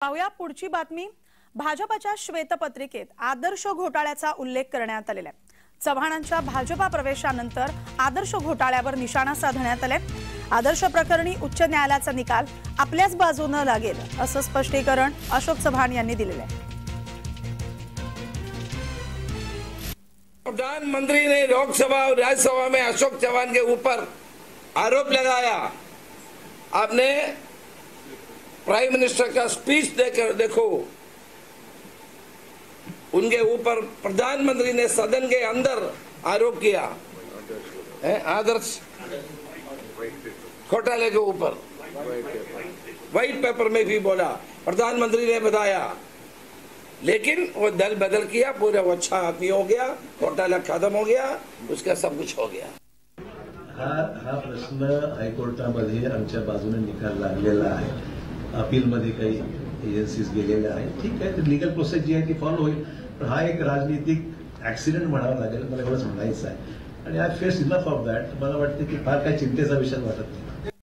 पाहूया पुढची बातमी। भाजपच्या श्वेतपत्रिकेत आदर्श घोटाळ्याचा उल्लेख करण्यात आलेला आहे। चव्हाणांच्या भाजपा प्रवेशानंतर आदर्श घोटाळ्यावर निशाणा साधण्यात आलाय। आदर्श प्रकरणी उच्च न्यायालयाचा निकाल आपल्याच बाजूने लागेल असं स्पष्टीकरण अशोक चव्हाण यांनी दिलेलं आहे। प्रधानमंत्री ने लोकसभा और राज्यसभा में अशोक चव्हाण के ऊपर आरोप लगाया। आपने प्राइम मिनिस्टर का स्पीच देकर देखो, उनके ऊपर प्रधानमंत्री ने सदन के अंदर आरोप किया आदर्श घोटाले के ऊपर। व्हाइट पेपर में भी बोला, प्रधानमंत्री ने बताया, लेकिन वो दल बदल किया, पूरा वो अच्छा आदमी हो गया, घोटाला खत्म हो गया, उसका सब कुछ हो गया। हा प्रश्न हायकोर्टामध्ये आमच्या बाजूने निकाल लागलेला आहे। अपीलमध्ये काही एजन्सीज गेलेल्या आहेत। ठीक आहे, लीगल प्रोसेस जी आहे ती फॉलो होईल, पण हा एक राजनीतिक ऍक्सिडेंट म्हणावा लागेल, मला एवढंच म्हणायचं आहे। आणि आय फेस इनफ ऑफ दॅट। मला वाटतं की फार काही चिंतेचा विषय वाटत नाही।